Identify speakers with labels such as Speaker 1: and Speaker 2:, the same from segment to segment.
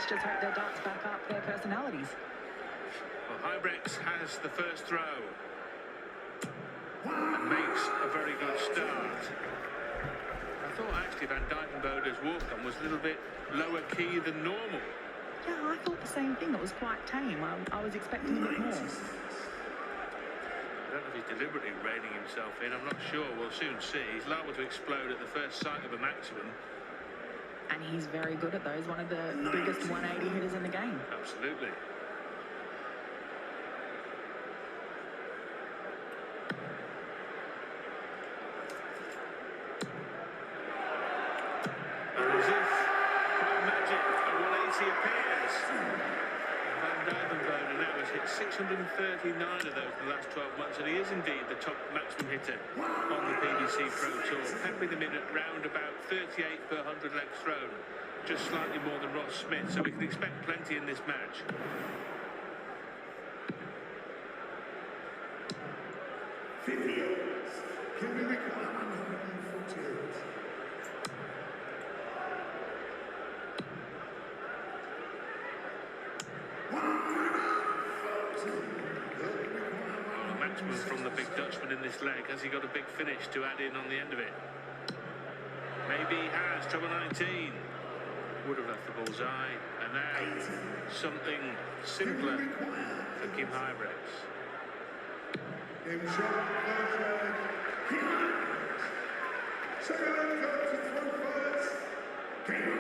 Speaker 1: let's just hope their darts back up their personalities.
Speaker 2: Well, HUYBRECHTS has the first throw and makes a very good start. I thought actually Van Dijvenbode's walk-on was a little bit lower key than normal.
Speaker 1: Yeah, I thought the same thing. It was quite tame. I was expecting a bit more.
Speaker 2: I don't know if he's deliberately reining himself in. I'm not sure. We'll soon see. He's liable to explode at the first sight of a maximum.
Speaker 1: And he's very good at those. One of the biggest 180 hitters in the game.
Speaker 2: Absolutely. And as if by magic, a 180 appears. Van Dijvenbode now has hit 639 of those in the last 12 months, and he is indeed the top maximum hitter on the PDC Pro Tour, peppering them in at round about 38 per 100 legs thrown, just slightly more than Ross Smith, so we can expect plenty in this match.
Speaker 3: Can we require 148?
Speaker 2: Matchman from the big Dutchman in this leg. Has he got a big finish to add in on the end of it? Maybe he has. Trouble 19. Would have left the bullseye. And now something simpler for Kim HUYBRECHTS.
Speaker 3: Game shot, second leg comes to throw first. Game on.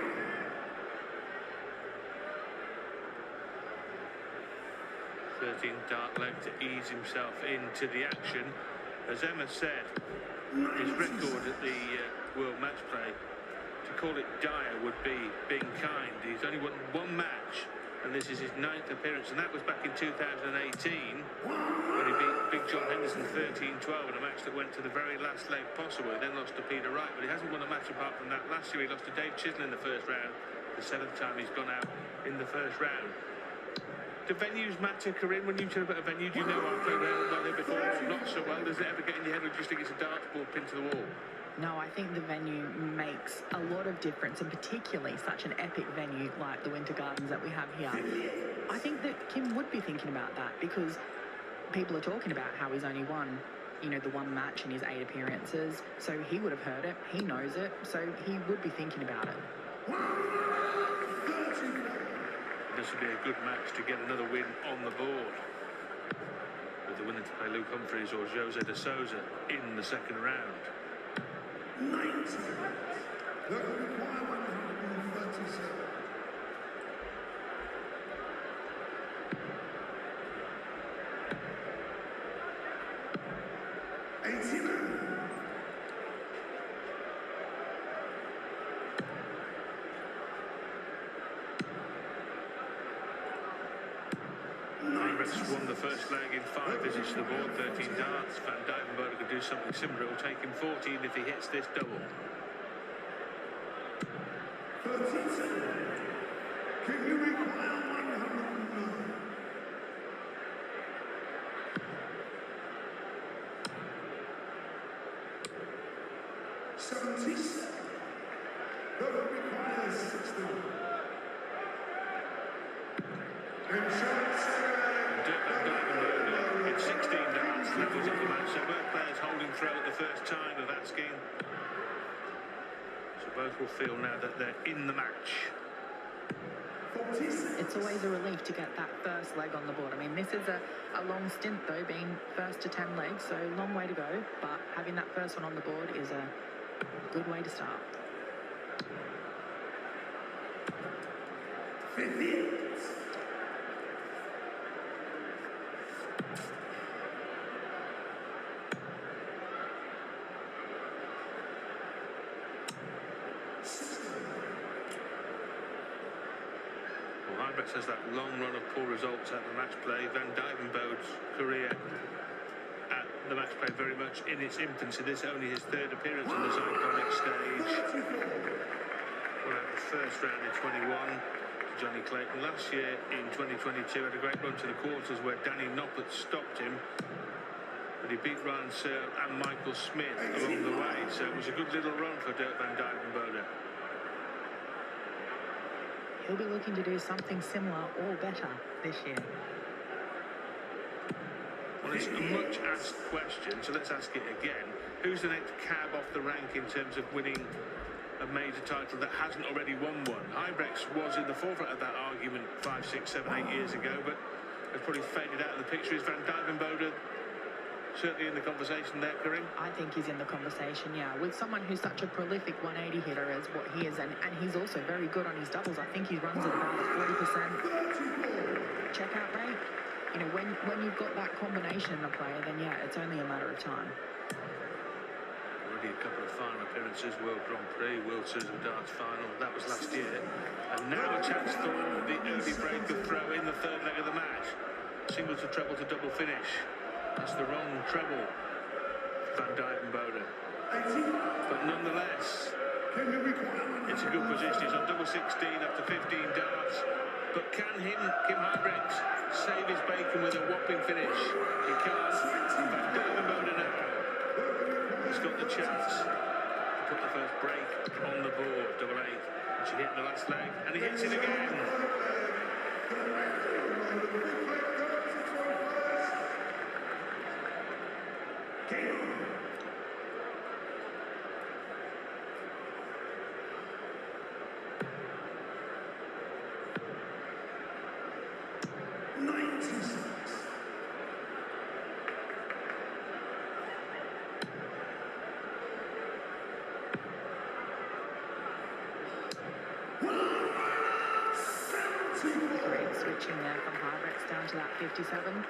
Speaker 2: 13th dart leg to ease himself into the action. As Emma said, his record at the World Matchplay, to call it dire would be being kind. He's only won one match, and this is his 9th appearance, and that was back in 2018 when he beat Big John Henderson 13-12 in a match that went to the very last leg possible. He then lost to Peter Wright, but he hasn't won a match apart from that. Last year he lost to Dave Chisholm in the first round, the 7th time he's gone out in the first round. Do venues matter, Corinne? When you talk about a venue, do you know I've played there before or not so well? Does it ever get in your head, or do you just think it's a darts ball pinned to the wall?
Speaker 1: No, I think the venue makes a lot of difference, and particularly such an epic venue like the Winter Gardens that we have here. I think that Kim would be thinking about that, because people are talking about how he's only won, you know, the one match in his 8 appearances. So he would have heard it, he knows it, so he would be thinking about it.
Speaker 2: This would be a good match to get another win on the board, with the winner to play Luke Humphries or Jose de Souza in the second round.
Speaker 3: 90. That will require 137. 89.
Speaker 2: HUYBRECHTS won the first leg in 5 visits to the board, 13 darts. Van Dijvenbode could do something similar. It will take him 14 if he hits this double.
Speaker 3: 37. Can you require 109? 76. That will require 61. Game shot,
Speaker 2: Van Dijvenbode in 16 darts levels up the match. So both players holding throw at the first time of asking. So both will feel now that they're in the match.
Speaker 1: It's always a relief to get that first leg on the board. I mean, this is a long stint, though, being first to 10 legs, so long way to go. But having that first one on the board is a good way to start.
Speaker 3: 58.
Speaker 2: HUYBRECHTS has that long run of poor results at the Matchplay. Van Dijvenbode's career at the Matchplay very much in its infancy. This is only his 3rd appearance on this iconic stage. Won out the first round in 21 to Johnny Clayton. Last year in 2022 had a great run to the quarters where Danny Noppert stopped him. But he beat Ryan Searle and Michael Smith along the way. So it was a good little run for Dirk Van Dijvenbode.
Speaker 1: he'll be looking to do something similar or better this year.
Speaker 2: Well, it's a much asked question, so let's ask it again. Who's the next cab off the rank in terms of winning a major title that hasn't already won one? HUYBRECHTS was in the forefront of that argument 5, 6, 7, 8 years ago, but has probably faded out of the picture. Is Van DUIJVENBODE certainly in the conversation there, Karim?
Speaker 1: I think he's in the conversation, yeah. With someone who's such a prolific 180 hitter as what he is, and he's also very good on his doubles. I think he runs at about a 40% checkout rate. You know, when you've got that combination in a player, then yeah, it's only a matter of time.
Speaker 2: Already a couple of final appearances, World Grand Prix, World Series of Darts final. That was last year. And now a chance for the HUYBRECH to throw in the third leg of the match. Single to treble to double finish. That's the wrong treble, Van DUIJVENBODE. But nonetheless, it's a good position. He's on double 16 after 15 darts. But can Kim HUYBRECHTS save his bacon with a whopping finish? He can't. Van DUIJVENBODE now has got the chance to put the first break on the board. Double 8. And she hit the last leg, and he hits it again.
Speaker 1: Great switching there from HUYBRECHTS down to that 57.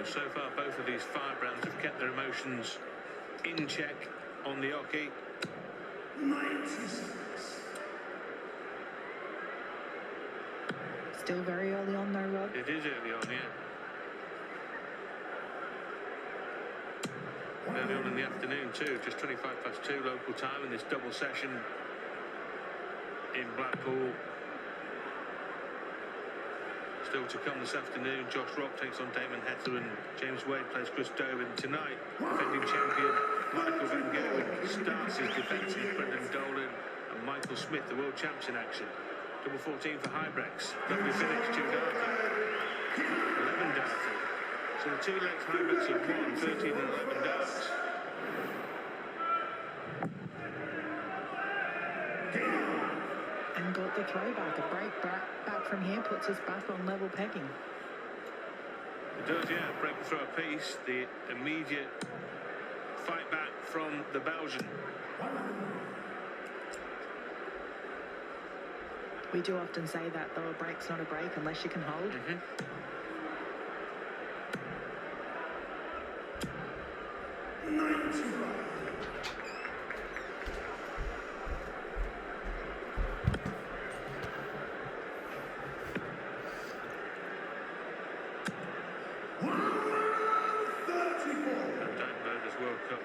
Speaker 2: So far, both of these firebrands have kept their emotions in check on the hockey.
Speaker 3: 96.
Speaker 1: Still very early on though, Rod.
Speaker 2: It is early on, yeah. Early on in the afternoon too, just 2:25 local time in this double session in Blackpool. Still to come this afternoon, Josh Rock takes on Damon Hethler and James Wade plays Chris Doven. Tonight, defending champion Michael Van Gerwen starts his defence against Brendan Dolan and Michael Smith, the world champs in action. Double 14 for HUYBRECHTS. Lovely finish, 2 darter. 11 darter. So the 2 legs HUYBRECHTS have won, 13 and 11 darts.
Speaker 1: And got the throwback. A break back from here puts us back on level pegging.
Speaker 2: It does, yeah. Break through a piece. The immediate fight back from the Belgian.
Speaker 1: We do often say that though, a break's not a break unless you can hold.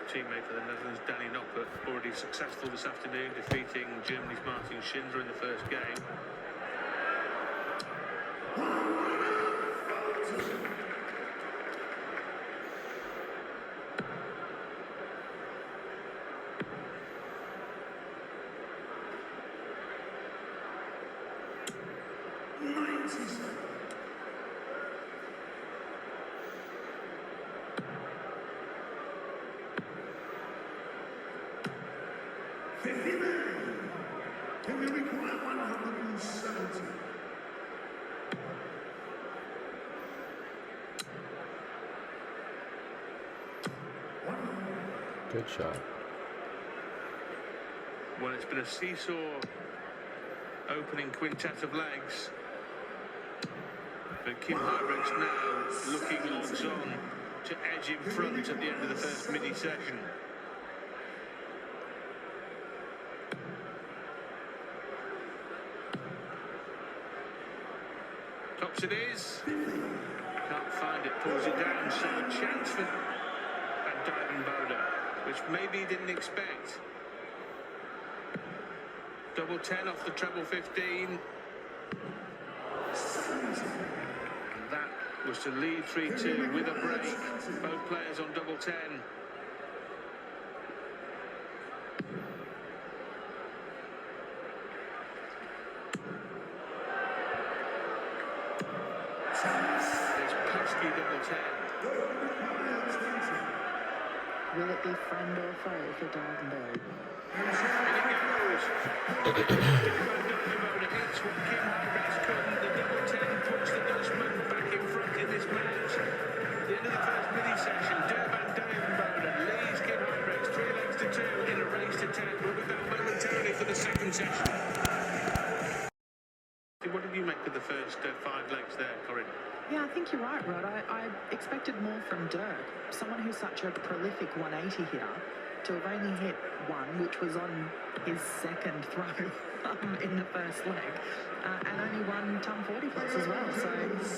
Speaker 2: Teammate for the Netherlands, Danny Noppert, already successful this afternoon, defeating Germany's Martin Schindler in the first game.
Speaker 3: Can we require 170?
Speaker 4: Good shot.
Speaker 2: Well, it's been a seesaw opening quintet of legs. But Kim HUYBRECHTS now looking odds on to edge in front at the end of the first mini session. Tops it is. Can't find it. pulls it down. So a chance for DUIJVENBODE, which maybe he didn't expect. Double 10 off the treble 15. And that was to lead 3-2 with a break. Both players on double 10. It's pesky double 10.
Speaker 1: Will it be friend or foe for DUIJVENBODE?
Speaker 2: And it goes. DUIJVENBODE hits what Kim Huybrechts couldn't. The double 10 puts the Dutchman back in front in this match. The end of the first mini-session, DUIJVENBODE leads Kim Huybrechts 3 legs to 2 in a race to 10. We'll be back momentarily for the second session. What did you make of the first 5 legs there, Corinne?
Speaker 1: Yeah, I think you're right, Rod. I expected more from Dirk, someone who's such a prolific 180 hitter, to have only hit one, which was on his second throw in the first leg, and only one ton 40 plus as well. So,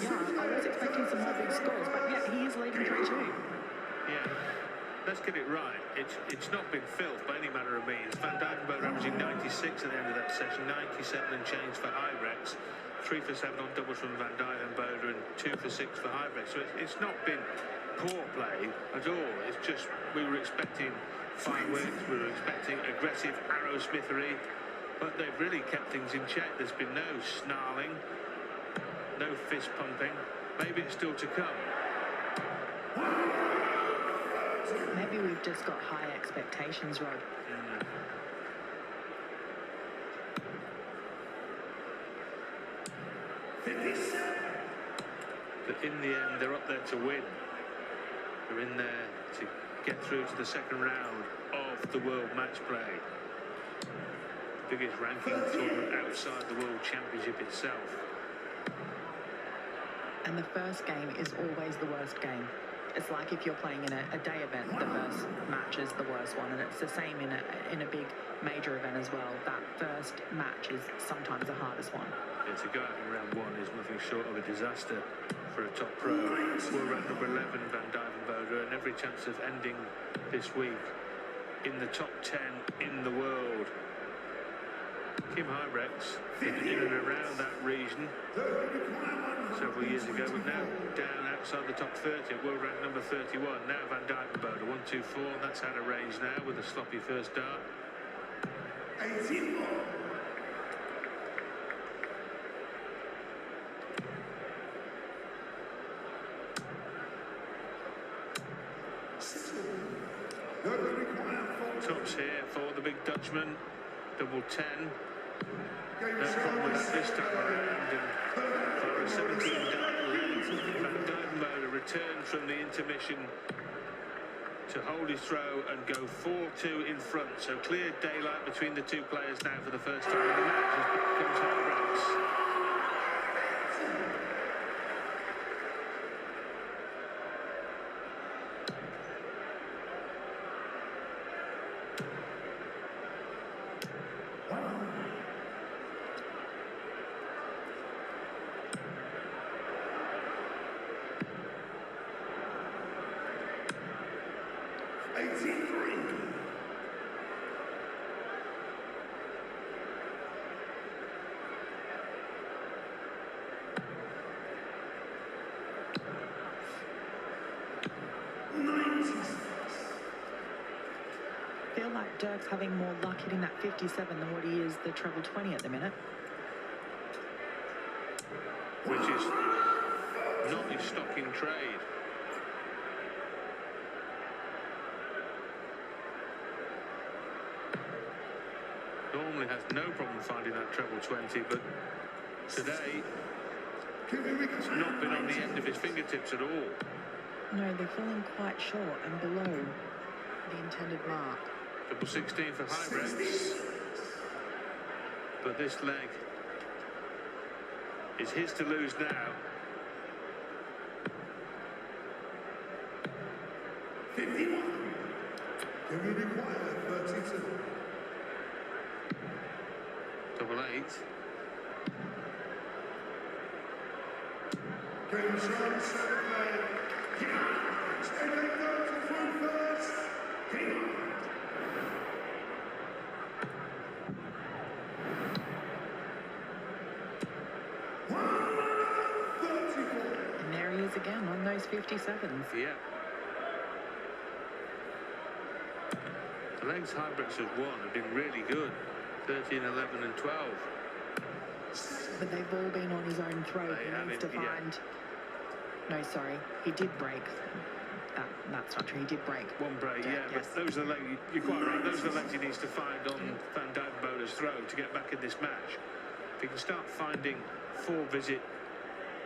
Speaker 1: yeah, I was expecting some more big scores, but yeah, he is leading 3-2.
Speaker 2: Yeah, let's get it right. It's not been filth by any manner of means. DUIJVENBODE averaging 96 at the end of that session, 97 and change for Huybrechts. 3 for 7 on doubles from DUIJVENBODE and 2 for 6 for Huybrechts. So it's not been poor play at all. It's just we were expecting fireworks, we were expecting aggressive arrow-smithery, but they've really kept things in check. There's been no snarling, no fist pumping. Maybe it's still to come.
Speaker 1: Maybe we've just got high expectations, Rod.
Speaker 2: But in the end, they're up there to win. They're in there to get through to the second round of the World Matchplay. Biggest ranking tournament outside the World Championship itself.
Speaker 1: And the first game is always the worst game. It's like if you're playing in a day event, the first match is the worst one, and it's the same in a big major event as well. That first match is sometimes the hardest one.
Speaker 2: Yeah, to go out in round 1 is nothing short of a disaster for a top pro. World rank number 11, DUIJVENBODE, and every chance of ending this week in the top 10 in the world. Kim Huybrechts in and around that region several years ago, but now down outside the top 30 at world rank number 31. Now DUIJVENBODE 1-2-4. That's out of range now with a sloppy first dart.
Speaker 3: 18
Speaker 2: Tops here for the big Dutchman. Double 10. No problem with that this time around. And for a 17 dart lead, DUIJVENBODE returns from the intermission to hold his throw and go 4-2 in front. So clear daylight between the two players now for the first time in the match. As comes Huybrechts.
Speaker 1: I feel like Dirk's having more luck hitting that 57 than what he is the treble 20 at the minute.
Speaker 2: Which is not his stock in trade. Normally has no problem finding that treble 20, but today it's not been on the end of his fingertips at all.
Speaker 1: No, they're falling quite short and below the intended mark.
Speaker 2: Double 16 for Huybrechts. But this leg is his to lose now.
Speaker 3: 51. Can we require 32?
Speaker 2: Double 8.
Speaker 3: Game shown, 7-5. Second down to throw first.
Speaker 1: And there he is again on those 57s.
Speaker 2: Yeah. The legs Huybrechts has won have been really good. 13, 11 and 12.
Speaker 1: But they've all been on his own throat.
Speaker 2: They
Speaker 1: He
Speaker 2: have
Speaker 1: needs to
Speaker 2: it, yeah.
Speaker 1: find... No, sorry. He did break. That's not true. He did break.
Speaker 2: One break,
Speaker 1: Yeah,
Speaker 2: yeah,
Speaker 1: yes.
Speaker 2: but those are the legs, you're quite right, those are the legs he needs to find on Van Dijvenbode's throw to get back in this match. If he can start finding 4-visit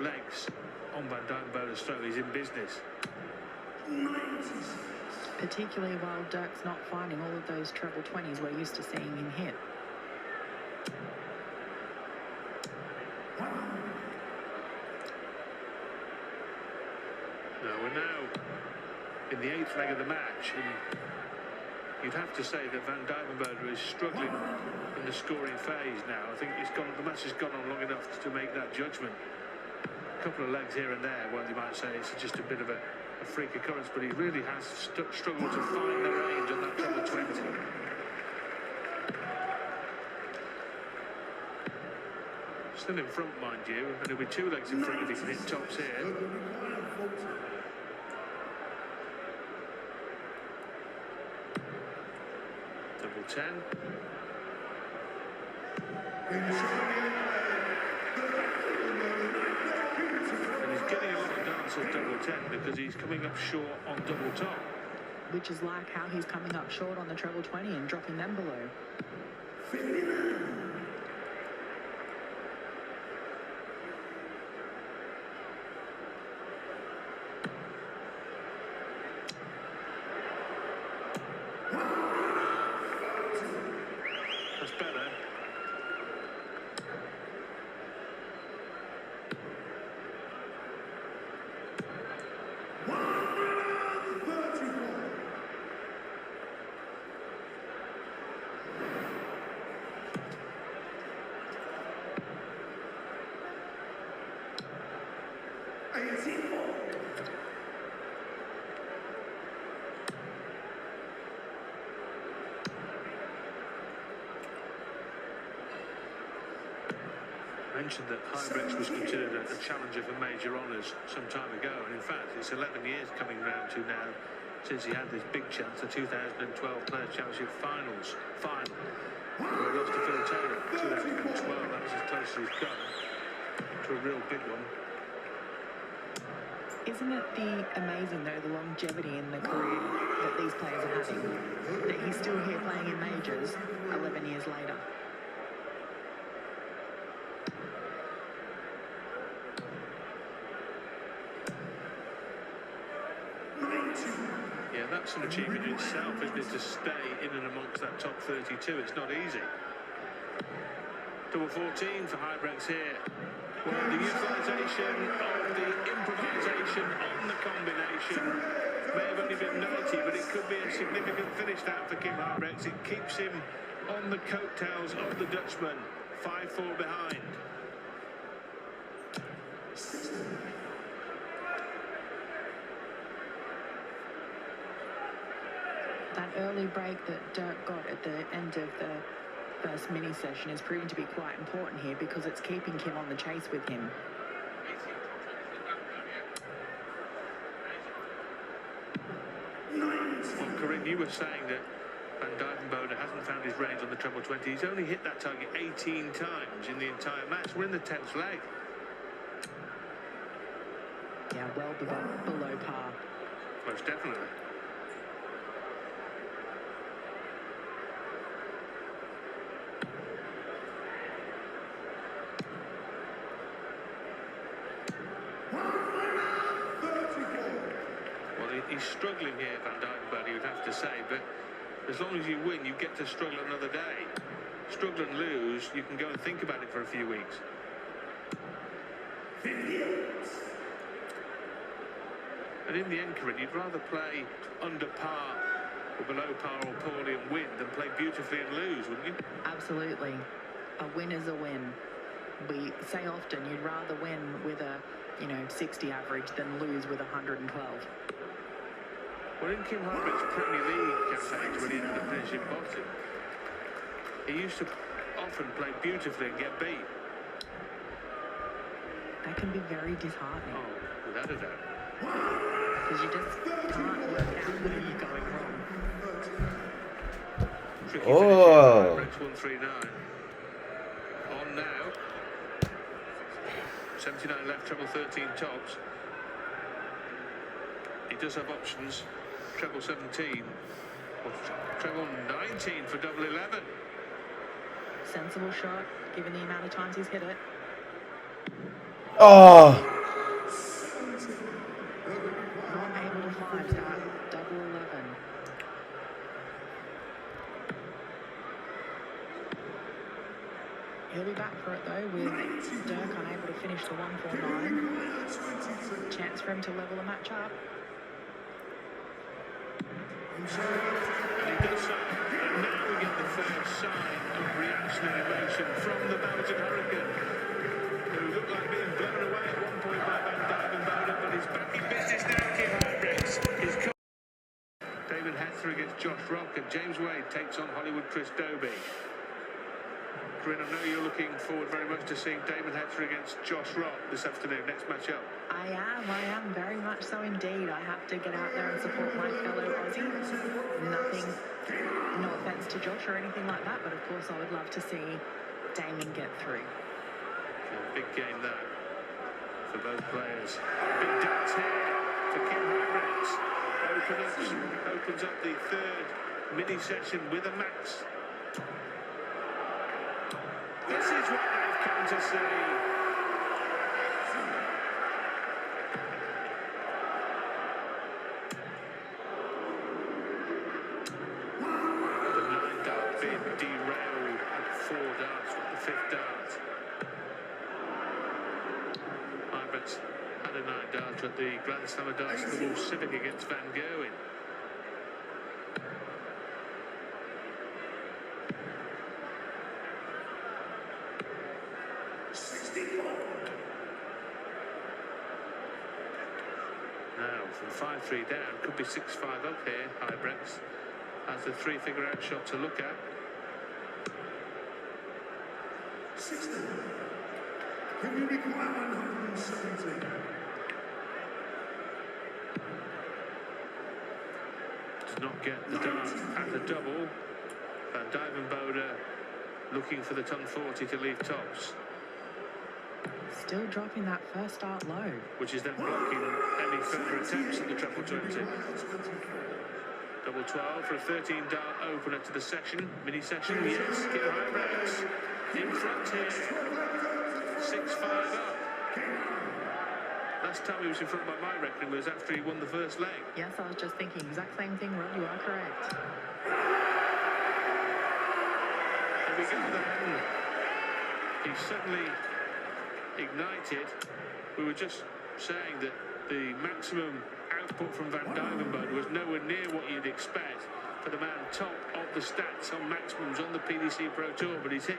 Speaker 2: legs on Van Dijvenbode's throw, he's in business.
Speaker 1: Particularly while Dirk's not finding all of those treble 20s we're used to seeing him hit.
Speaker 2: No, we're now in the 8th leg of the match, and you'd have to say that Van Dijvenbode is struggling in the scoring phase now. I think the match has gone on long enough to make that judgment. A couple of legs here and there, well, you might say it's just a bit of a freak occurrence, but he really has struggled to find the range on that treble 20. Still in front, mind you, and there'll be 2 legs in front if he can hit tops here. Double 10. And he's getting a lot of dance at double 10 because he's coming up short on double top.
Speaker 1: Which is like how he's coming up short on the treble 20 and dropping them below.
Speaker 2: That's better. Mentioned that Huybrechts was considered a challenger for major honours some time ago, and in fact it's 11 years coming round to now since he had this big chance, the 2012 Players' Championship final, where he lost to Phil Taylor in 2012. That was as close as he's come to a real big one.
Speaker 1: Isn't it amazing though, the longevity in the career that these players are having, that he's still here playing in majors 11 years later?
Speaker 2: Yeah, that's an achievement in itself, isn't it, to stay in and amongst that top 32. It's not easy. Double 14 for Huybrechts here. Well, the utilisation of the improvisation on the combination may have only been 90, but it could be a significant finish that for Kim Huybrechts. It keeps him on the coattails of the Dutchman, 5-4 behind.
Speaker 1: That early break that Dirk got at the end of the first mini session is proving to be quite important here because it's keeping Kim on the chase with him.
Speaker 2: Well, Corinne, you were saying that Van Dijvenbode hasn't found his range on the treble 20. He's only hit that target 18 times in the entire match. We're in the 10th leg.
Speaker 1: Yeah, well below par.
Speaker 2: Most definitely. He's struggling here, Van Dijvenbode, you'd have to say, but as long as you win, you get to struggle another day. Struggle and lose, you can go and think about it for a few weeks. And in the end, Corinne, you'd rather play under par or below par or poorly and win than play beautifully and lose, wouldn't you?
Speaker 1: Absolutely. A win is a win. We say often you'd rather win with a 60 average than lose with 112.
Speaker 2: Well, in Kim Huybrecht's Premier League campaigns, when he ended up finishing bottom, he used to often play beautifully and get beat.
Speaker 1: That can be very disheartening.
Speaker 2: Oh, without a doubt.
Speaker 1: Because you just can't work out where you're going wrong.
Speaker 2: Tricky
Speaker 4: Oh.
Speaker 2: finish, 139. On now. 79 left, treble 13 tops. He does have options. Treble 17. Or treble 19 for double 11.
Speaker 1: Sensible shot, given the amount of times he's hit it.
Speaker 4: Oh.
Speaker 1: Not able to find that double 11. He'll be back for it though, with Dirk unable to finish the 149. Chance for him to level the match up.
Speaker 2: And he does so. And now we get the first sign of reaction and emotion from the Belgian Hurricane, who looked like being blown away at one point by Van DUIJVENBODE, but he's back in business now. Kim Huybrechts is David Hetzer against Josh Rock, and James Wade takes on Hollywood Chris Dobie. Corinne, I know you're looking forward very much to seeing David Hetzer against Josh Rock this afternoon, next match-up.
Speaker 1: I am very much so indeed. I have to get out there and support my fellow Aussie. Nothing, no offence to Josh or anything like that, but of course I would love to see Damon get through.
Speaker 2: Big game that for both players. Big dance here for Kim Huybrechts. Opens up the third mini session with a max. This is what they've come to see. The 9-dart bid derailed at 4 darts with the 5th dart. Huybrechts had a 9 darts at the Grand Slam of darts at the Wolves Civic against Van Gerwen. Now from 5-3 down, could be 6-5 up here. Huybrechts has the 3-figure out shot to look at.
Speaker 3: 60. Can you require 170?
Speaker 2: Does not get the dart at the double. Van DUIJVENBODE looking for the ton 40 to leave tops.
Speaker 1: Still dropping that first start low.
Speaker 2: Which is then blocking any further attempts at the treble 20. Double 12 for a 13-dart opener to the session. Mini session, yes. Kim Huybrechts in front here. 6-5 up. Last time he was in front by my reckoning was after he won the first leg.
Speaker 1: Yes, I was just thinking exact same thing, Rod. You are correct.
Speaker 2: There we go then. He's suddenly ignited. We were just saying that the maximum output from Van DUIJVENBODE was nowhere near what you'd expect for the man top of the stats on maximums on the PDC Pro Tour, but he's hit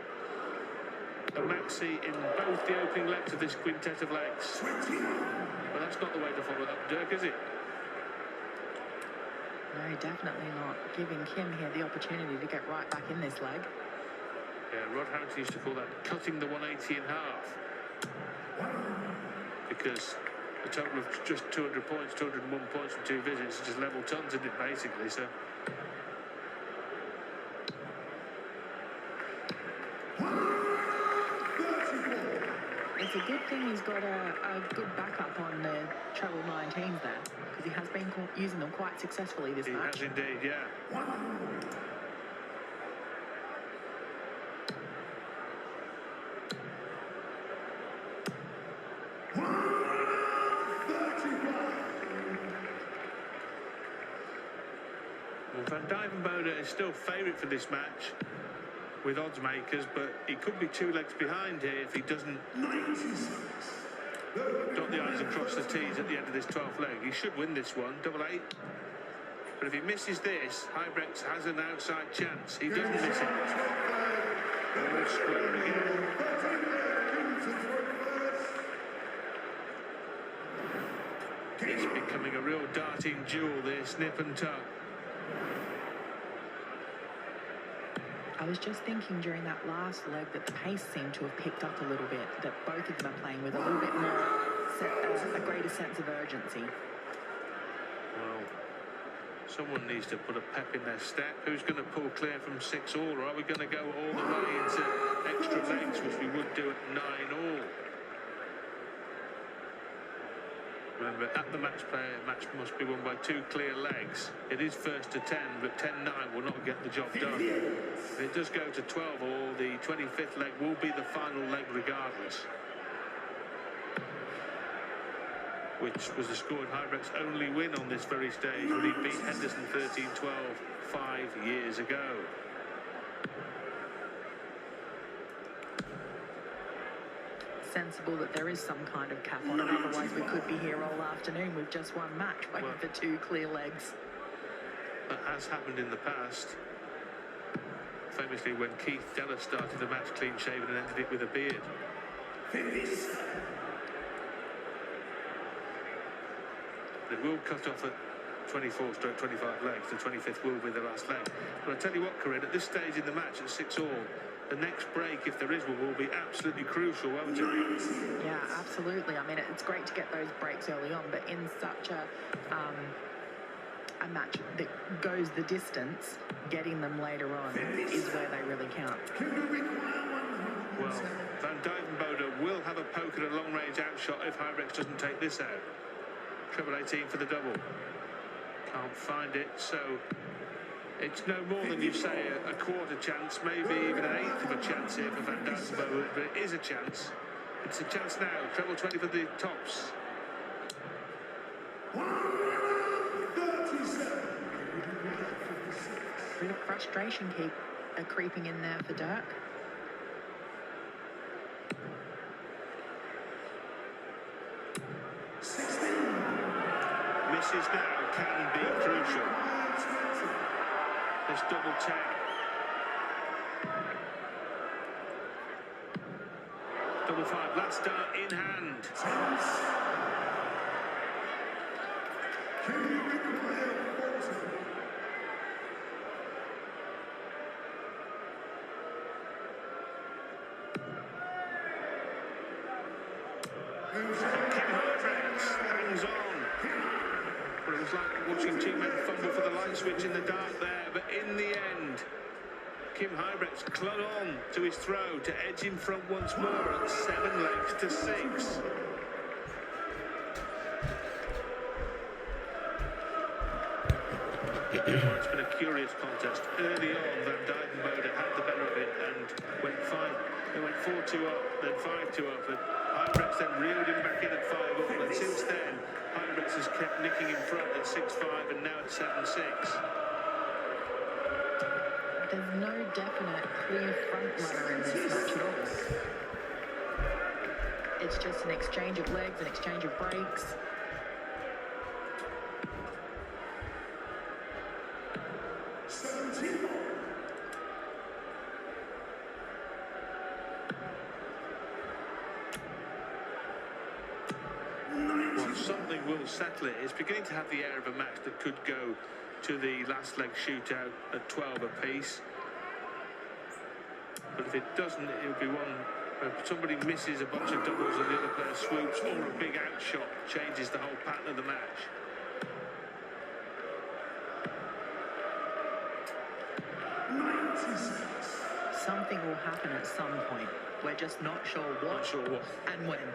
Speaker 2: a maxi in both the opening legs of this quintet of legs. But that's not the way to follow it up, Dirk, is it?
Speaker 1: No, definitely not. Giving Kim here the opportunity to get right back in this leg.
Speaker 2: Yeah, Rod Harrington used to call that cutting the 180 in half. Because a total of just 200 points, 201 points from 2 visits, just level tons, isn't it, basically? So
Speaker 1: it's a good thing he's got a good backup on the treble 19s there, because he has been using them quite successfully this match.
Speaker 2: He has indeed, yeah. Well, Van DUIJVENBODE is still favourite for this match with odds makers, but he could be 2 legs behind here if he doesn't dot the I's and cross the T's at the end of this 12th leg. He should win this one, double 8. But if he misses this, Huybrechts has an outside chance. He doesn't miss it. All square again. becoming a real darting duel, this nip and tuck.
Speaker 1: I was just thinking during that last leg that the pace seemed to have picked up a little bit, that both of them are playing with a little bit more, a greater sense of urgency.
Speaker 2: Well, someone needs to put a pep in their step. Who's going to pull clear from 6-all, or are we going to go all the way into extra legs, which we would do at 9-all? Remember, at the match play, a match must be won by 2 clear legs. It is first to 10, but 10-9 will not get the job done. If it does go to 12-all, the 25th leg will be the final leg regardless. Which was the score in Huybrecht's only win on this very stage when he beat Henderson 13-12 5 years ago.
Speaker 1: Sensible that there is some kind of cap on it, otherwise we could be here all afternoon with just one match waiting for 2 clear legs.
Speaker 2: That has happened in the past. Famously when Keith Deller started the match clean shaven and ended it with a beard. It will cut off at 24/25 legs. The 25th will be the last leg. But I tell you what, Corinne, at this stage in the match at 6-all, the next break, if there is one, will be absolutely crucial, won't it?
Speaker 1: Yeah, absolutely. I mean, it's great to get those breaks early on, but in such a match that goes the distance, getting them later on is where they really count.
Speaker 2: Well, Van Duijvenbode will have a poke at a long-range outshot if Huybrechts doesn't take this out. Treble 18 for the double. Can't find it, so it's no more than you say a quarter chance, maybe even an eighth of a chance here for Van Duijvenbode, but it is a chance. It's a chance now. Treble 20 for the tops.
Speaker 1: A bit of frustration creeping in there for Dirk.
Speaker 2: Misses now can be crucial. This double 10. Double 5, last start in hand. Hangs on. Well, it was like watching 2 men fumble for the light switch in the dark there, but in the end, Kim Huybrechts clung on to his throw to edge in front once more at 7 legs to 6. Well, it's been a curious contest. Early on, Van Duijvenbode had the better of it and went 4-2 up, then 5-2 up, and Huybrechts then reeled him back in at 5-all, and since then, Huybrechts has kept nicking in front at 6-5 and now at 7-6.
Speaker 1: There's no definite clear front runner in this match at all. It's just an exchange of legs, an exchange of breaks.
Speaker 2: Well, something will settle it. It's beginning to have the air of a match that could go to the last leg shootout at 12 apiece. But if it doesn't, it'll be one where somebody misses a bunch of doubles and the other player swoops, or a big outshot changes the whole pattern of the match.
Speaker 1: Something will happen at some point. We're just not sure what,
Speaker 2: Not sure what.
Speaker 1: and when.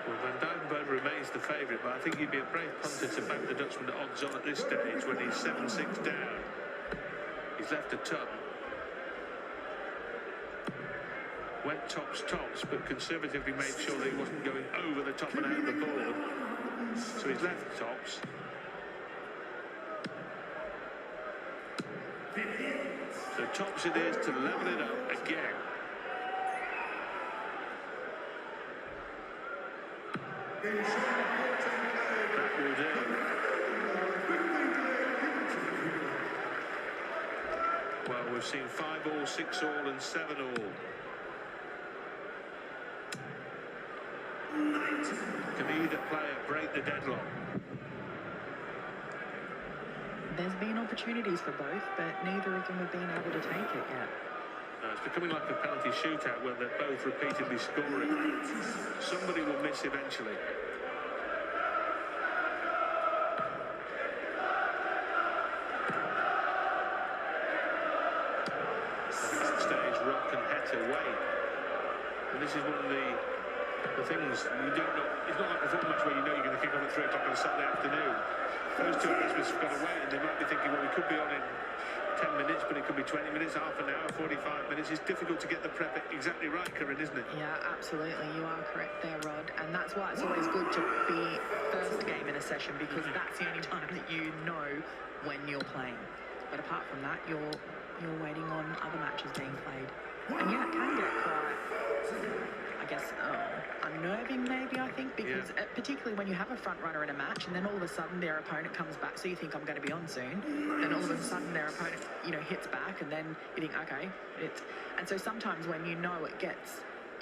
Speaker 2: Well, Van Duijvenbode remains the favourite, but I think you'd be a brave punter to back the Dutchman at odds on at this stage when he's 7-6 down. He's left a ton. Went tops, but conservatively made sure that he wasn't going over the top and out the board. So he's left tops. So tops it is to level it up again. That will do. Well, we've seen 5-all, 6-all and 7-all. Can either player break the deadlock?
Speaker 1: There's been opportunities for both, but neither of them have been able to take it yet.
Speaker 2: No, it's becoming like a penalty shootout where they're both repeatedly scoring. Somebody will miss eventually. Backstage, Rock and Heta wait. And this is one of the things you don't know. It's not like a football match where you know you're going to kick off at 3 o'clock on a Saturday afternoon. Those two announcements have got to wait, and they might be thinking, well, we could be on in 10 minutes, but it could be 20 minutes, half an hour, 45 minutes. It's difficult to get the prep exactly right, Corinne, isn't it?
Speaker 1: Yeah, absolutely. You are correct there, Rod. And that's why it's always good to be first game in a session, because that's the only time that you know when you're playing. But apart from that, you're waiting on other matches being played. And yeah, it can get quite, I guess, unnerving maybe, I think, because particularly when you have a front runner in a match and then all of a sudden their opponent comes back, so you think I'm going to be on soon, then all of a sudden their opponent, hits back, and then you think, okay, and so sometimes when you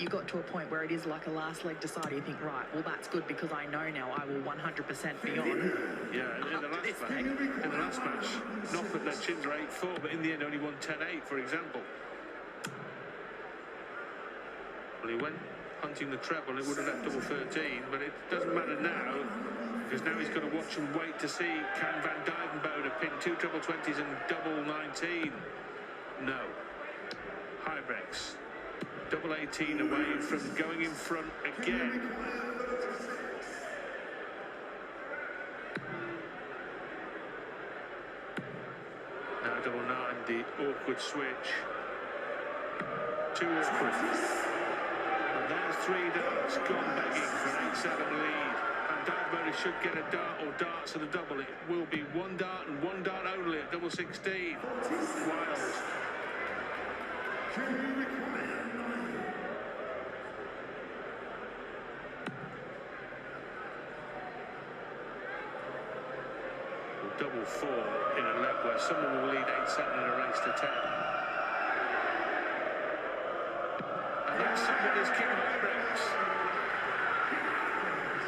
Speaker 1: got to a point where it is like a last leg decider, you think, right, well, that's good because I know now I will 100% be on.
Speaker 2: Yeah, in the last match, Noppert led Schindler 8-4, but in the end only won 10-8, for example. Well, he went hunting the treble, it would have left double 13, but it doesn't matter now, because now he's got to watch and wait to see, can Van Duijvenbode pin 2 treble 20s and double 19? No. HUYBRECHTS. Double 18 away from going in front again. Now double 9, the awkward switch. 2 awkward. And there's 3 darts gone begging for an 8-7 lead. And Duijvenbode should get a dart or darts at a double. It will be 1 dart and 1 dart only at double 16. Wild. Double 4 in a leg where someone will lead 8-7 in a race to 10. And that someone is Kim HUYBRECHTS.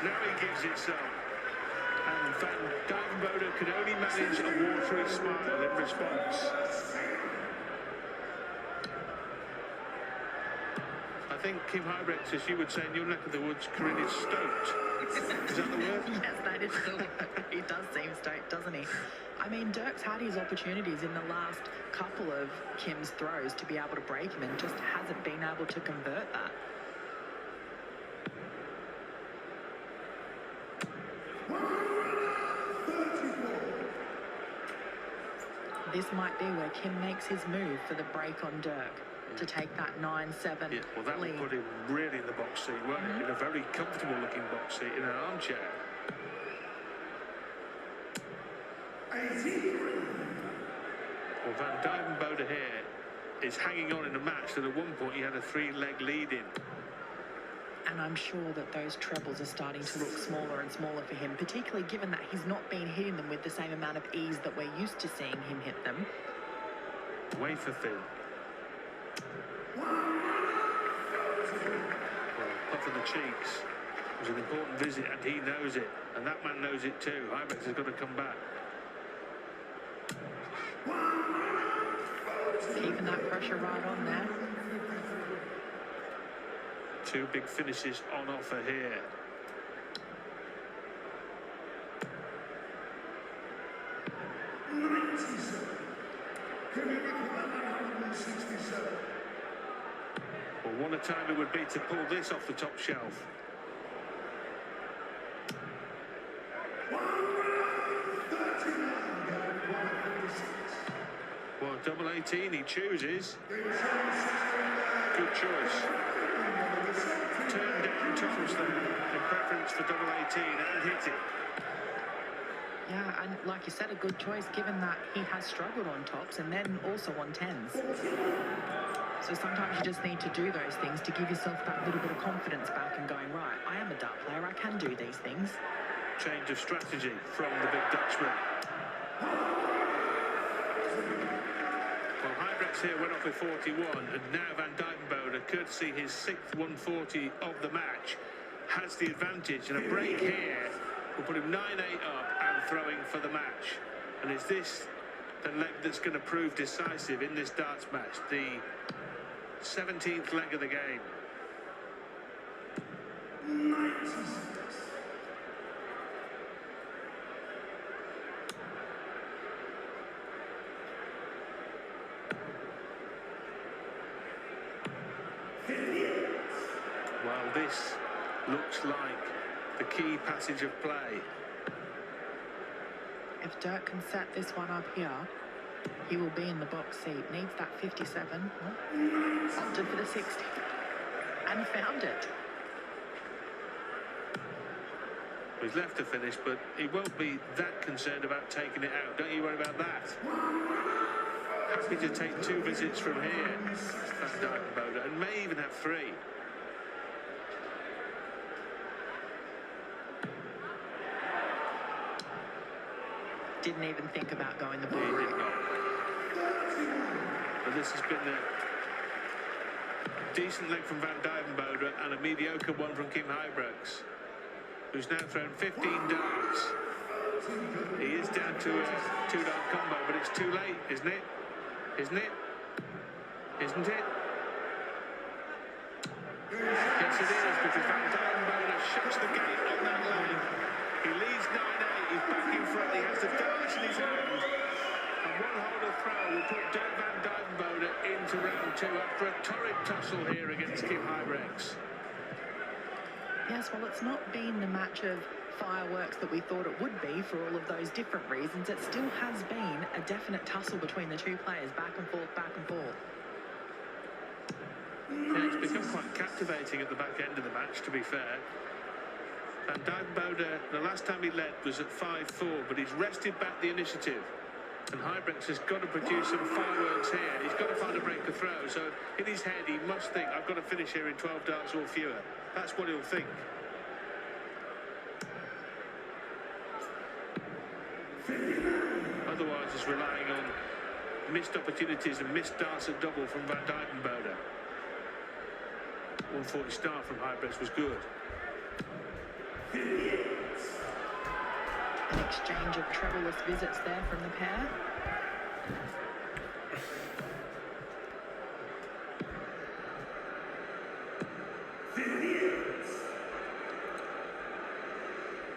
Speaker 2: Now he gives it some. And Van Duijvenbode could only manage a watery smile in response. I think Kim HUYBRECHTS, as you would say in your neck of the woods, Corinne, is stoked. Is that the word?
Speaker 1: Yes, that is the word. He does seem stoked, doesn't he? I mean, Dirk's had his opportunities in the last couple of Kim's throws to be able to break him and just hasn't been able to convert that. This might be where Kim makes his move for the break on Dirk. To take that 9-7
Speaker 2: yeah, well, that
Speaker 1: lead.
Speaker 2: would put him really in the box seat, won't it? In a very comfortable looking box seat, in an armchair. Well, Van Duijvenbode here is hanging on in a match that at one point he had a 3-leg lead in.
Speaker 1: And I'm sure that those trebles are starting to look smaller and smaller for him, particularly given that he's not been hitting them with the same amount of ease that we're used to seeing him hit them.
Speaker 2: Wafer thin. Well, puff of the cheeks. It was an important visit and he knows it. And that man knows it too. HUYBRECHTS has got to come back.
Speaker 1: Keeping that pressure right on there.
Speaker 2: 2 big finishes on offer here. Well, what a time it would be to pull this off the top shelf. Well, double 18 he chooses. Good choice. Turned down tops there. The preference for double 18 and hit it.
Speaker 1: Yeah, and like you said, a good choice given that he has struggled on tops and then also on 10s. So sometimes you just need to do those things to give yourself that little bit of confidence back and going, right, I am a dart player, I can do these things.
Speaker 2: Change of strategy from the big Dutchman. Well, Huybrechts here went off with 41, and now Van Dijvenbode, courtesy his 6th 140 of the match, has the advantage, and a break here will put him 9-8 up and throwing for the match. And is this the leg that's going to prove decisive in this darts match, the 17th leg of the game? Well, this looks like the key passage of play.
Speaker 1: If Dirk can set this one up here, he will be in the box seat. Needs that 57. Opted for the 60 and found it.
Speaker 2: He's left to finish, but he won't be that concerned about taking it out. Don't you worry about that. Happy to take 2 visits from here, Van Dijvenbode, and may even have 3.
Speaker 1: Didn't even think about going the ball
Speaker 2: He
Speaker 1: route.
Speaker 2: did not. But this has been a decent leg from Van Dijvenbode and a mediocre one from Kim Huybrechts, who's now thrown 15 darts. He is down to a 2-dart combo, but it's too late, isn't it? Isn't it? Isn't it? Yes, it is, because Van Dijvenbode shuts the gate on that leg. He leads 9-8, he's back in front, he has the darts in his hand. And one holder throw will put Dirk Van Dijvenbode into round 2 after a torrid tussle here against Kim Huybrechts.
Speaker 1: Yes, well, it's not been the match of fireworks that we thought it would be for all of those different reasons. It still has been a definite tussle between the 2 players, back and forth, back and forth.
Speaker 2: Yeah, it's become quite captivating at the back end of the match, to be fair. Van Dijvenbode, the last time he led was at 5-4, but he's wrested back the initiative. And Huybrechts has got to produce some fireworks here. He's got to find a break of throw. So in his head, he must think, I've got to finish here in 12 darts or fewer. That's what he'll think. Otherwise, it's relying on missed opportunities and missed darts at double from Van Dijvenbode. 140 start from Huybrechts was good.
Speaker 1: An exchange of trebleless visits there from the pair.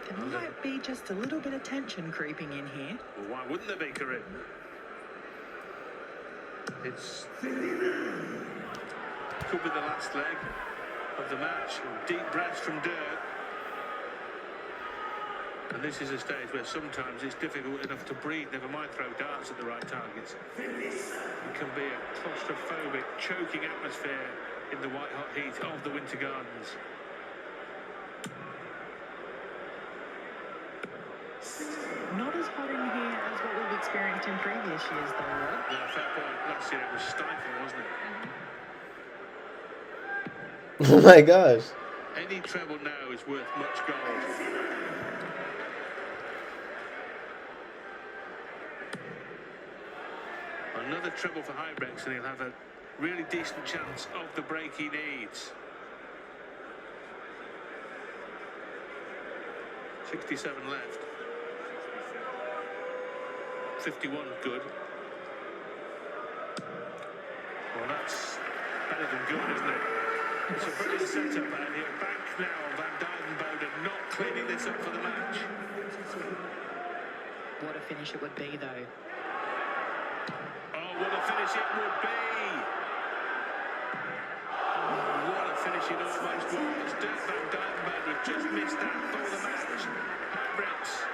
Speaker 1: There might be just a little bit of tension creeping in here.
Speaker 2: Well, why wouldn't there be, Karim? It's could be the last leg of the match. Deep breaths from Dirk. And this is a stage where sometimes it's difficult enough to breathe, never mind throw darts at the right targets. It can be a claustrophobic, choking atmosphere in the white-hot heat of the Winter Gardens.
Speaker 1: Not as hot in here as what we've experienced in previous years, though, Rod.
Speaker 2: Yeah, fair point. Last year it was stifling, wasn't it?
Speaker 4: Oh my gosh.
Speaker 2: Any treble now is worth much gold. Another treble for Huybrechts, and he'll have a really decent chance of the break he needs. 67 left. 51 good. Well, that's better than good, isn't it? It's a brilliant setup, and he'll bank now on Van Dijvenbode not cleaning this up for the match.
Speaker 1: What a finish it would be, though.
Speaker 2: Oh, what a finish it would be! Oh, what a finish it almost was. Dirk Van Dijvenbode just missed that for the match. Huybrechts.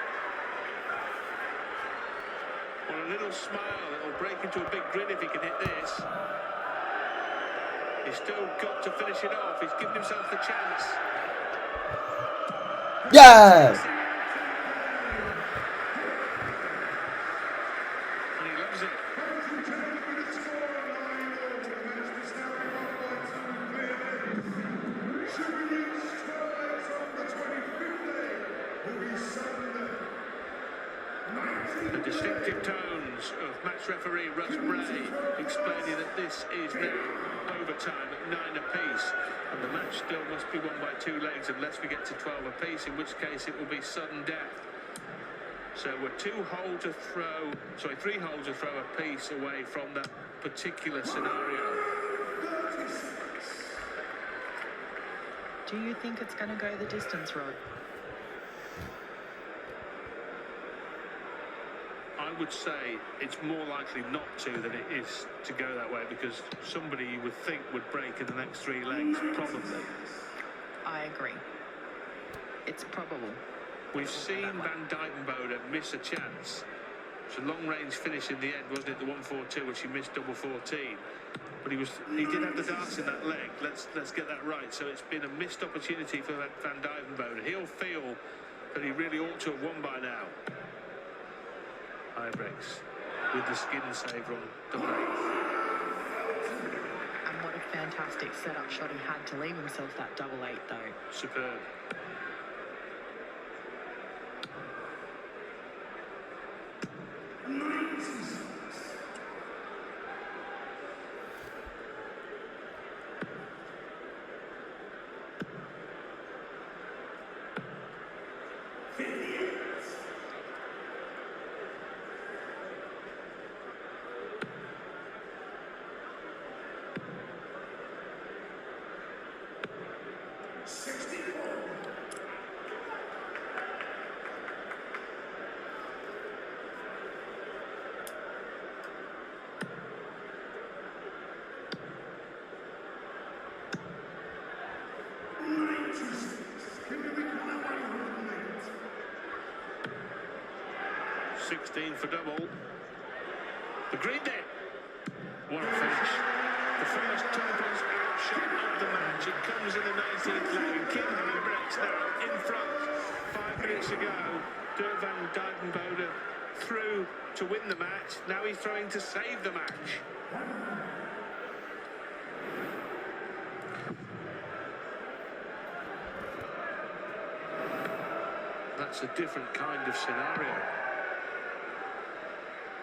Speaker 2: Well, a little smile that will break into a big grin if he can hit this. He's still got to finish it off. He's given himself the chance.
Speaker 4: Yes!
Speaker 2: And he loves it. The distinctive tone instructions of match referee Russ Bray explaining that this is now overtime at 9 apiece, and the match still must be won by 2 legs unless we get to 12 apiece, in which case it will be sudden death. So we're 3 holes to throw apiece away from that particular scenario.
Speaker 1: Do you think it's going to go the distance, Rod?
Speaker 2: I would say it's more likely not to than it is to go that way, because somebody you would think would break in the next 3 legs, probably.
Speaker 1: I agree. It's probable.
Speaker 2: We've seen Van Dijvenbode miss a chance. It's a long-range finish in the end, wasn't it? The 1-4-2, which he missed double 14. But he did have the darts in that leg. Let's get that right. So it's been a missed opportunity for Van Dijvenbode. He'll feel that he really ought to have won by now. HUYBRECHTS with the skin saver on double 8.
Speaker 1: And what a fantastic setup shot he had to leave himself that double 8, though.
Speaker 2: Superb. For double. The green net. What a finish. The first doubles outshot of the match. It comes in the 19th leg. Kim HUYBRECHTS now in front. 5 minutes ago, Van Dijvenbode threw to win the match. Now he's throwing to save the match. That's a different kind of scenario.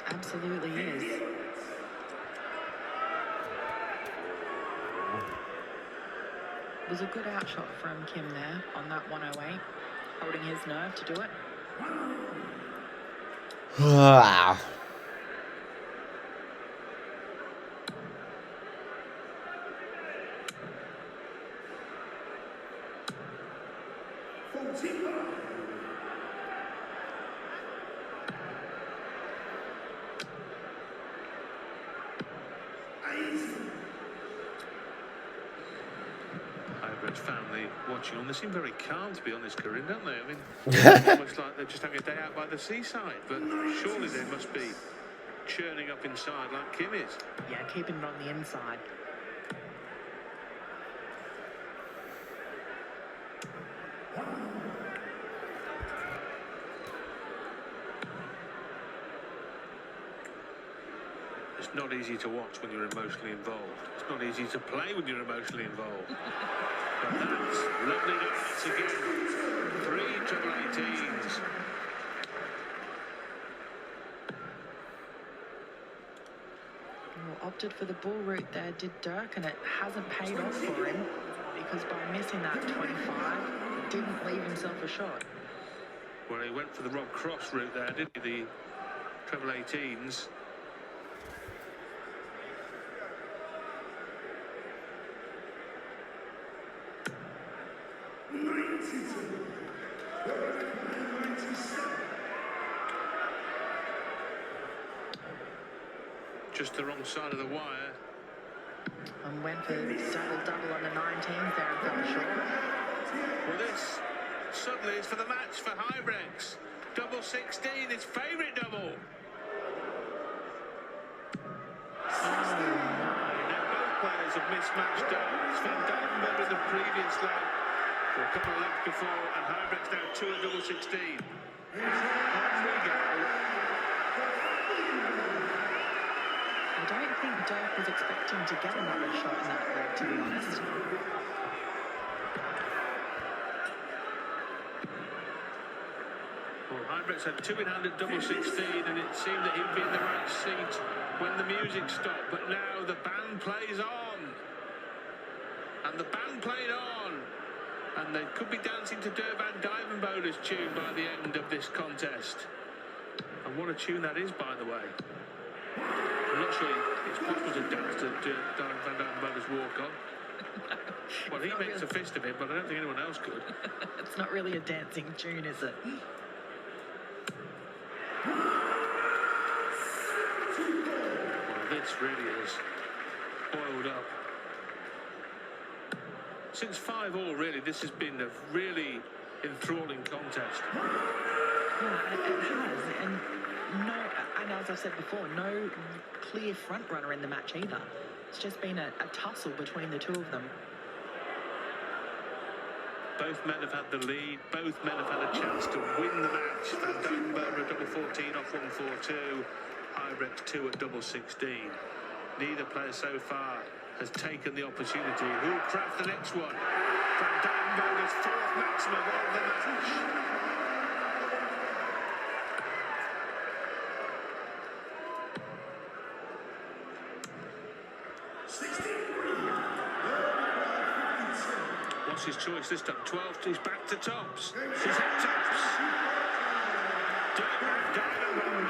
Speaker 1: Absolutely is. It was a good outshot from Kim there on that 108, holding his nerve to do it.
Speaker 4: Wow.
Speaker 2: HUYBRECHTS family watching on. They seem very calm, to be honest, Corinne, don't they? I mean, almost like they're just having a day out by the seaside, but surely they must be churning up inside like Kim is.
Speaker 1: Yeah, keeping it on the inside.
Speaker 2: It's not easy to watch when you're emotionally involved. It's not easy to play when you're emotionally involved. But that's lovely darts again. 3 double 18s.
Speaker 1: Well, opted for the ball route there, did Dirk, and it hasn't paid off for him, because by missing that 25, he didn't leave himself a shot.
Speaker 2: Well, he went for the Rob Cross route there, didn't he? The treble 18s. Just the wrong side of the wire.
Speaker 1: And went for double-double on the 19s there and fell short.
Speaker 2: Well, this suddenly is for the match for HUYBRECHTS. Double 16, his favourite double. Now both players have mismatched darts. Van Dijvenbode in the previous leg, or a couple of legs before, and HUYBRECHTS now 2 at double 16. On we go.
Speaker 1: I don't think Dirk was expecting to get another shot in that leg, to be honest.
Speaker 2: Well, Huybrechts had 2 in hand at double 16, and it seemed that he'd be in the right seat when the music stopped. But now the band plays on. And the band played on. And they could be dancing to DUIJVENBODE's tune by the end of this contest. And what a tune that is, by the way. I'm not sure it's possible to dance to DUIJVENBODE's Walk On. Well, he makes a fist of it, but I don't think anyone else could.
Speaker 1: It's not really a dancing tune, is it?
Speaker 2: Well, this really is boiled up. Since 5-all, really, this has been a really enthralling contest.
Speaker 1: Yeah, it has. And as I said before, no clear front runner in the match either. It's just been a tussle between the two of them.
Speaker 2: Both men have had the lead. Both men have had a chance to win the match. DUIJVENBODE at double 14 off 142. Huybrechts 2 at double 16. Neither player so far has taken the opportunity. Who'll craft the next one? DUIJVENBODE's 4th maximum of the match. What's his choice this time? 12, he's back to tops. He's hit tops. DUIJVENBODE.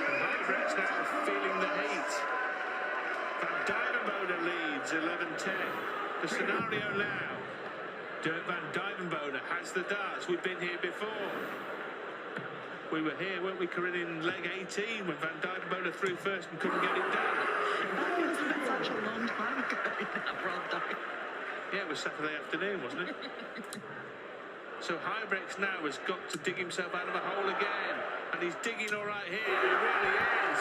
Speaker 2: And Huybrechts now feeling the heat. DUIJVENBODE leads 11-10. The scenario now. DUIJVENBODE has the darts. We've been here before. We were here, weren't we, Corinne, in leg 18 when DUIJVENBODE threw first and couldn't get it done.
Speaker 1: That was such a long time ago now, Rob.
Speaker 2: Yeah, it was Saturday afternoon, wasn't it? So Huybrechts now has got to dig himself out of a hole again. And he's digging all right here. He really is.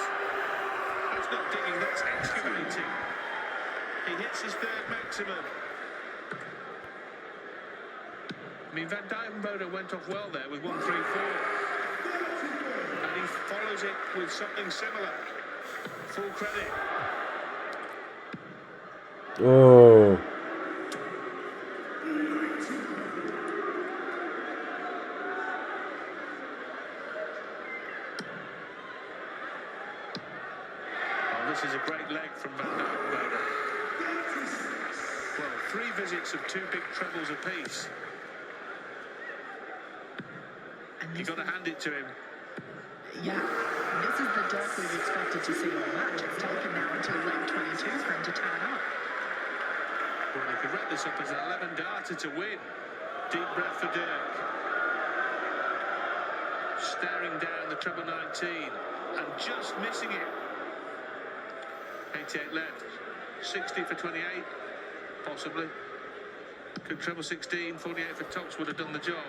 Speaker 2: That's not digging, that's excavating. He hits his 3rd maximum. I mean, DUIJVENBODE went off well there with 1-3-4. And he follows it with something similar. Full credit.
Speaker 4: Oh.
Speaker 2: This is a great leg from DUIJVENBODE. Well, 3 visits of 2 big trebles apiece. You've got to hand it to him.
Speaker 1: Yeah, this is the Dirk we've expected to see all match. It's taken now until leg 22 for him to turn up.
Speaker 2: Well, they could wrap this up as an 11-darter to win. Deep breath for Dirk. Staring down the treble 19 and just missing it. 88 left. 60 for 28, possibly. Could treble 16, 48 for tops would have done the job.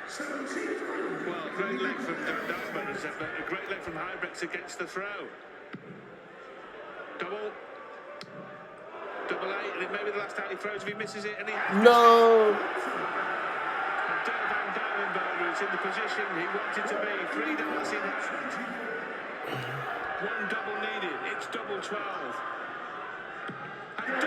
Speaker 2: Well, great leg from DUIJVENBODE, a great leg from Huybrechts against the throw. Double 8, and it may be the last out he throws if he misses it, and he has.
Speaker 4: No!
Speaker 2: And DUIJVENBODE is in the position he wanted to be. 3 darts in hand. 1 double needed. It's double 12. And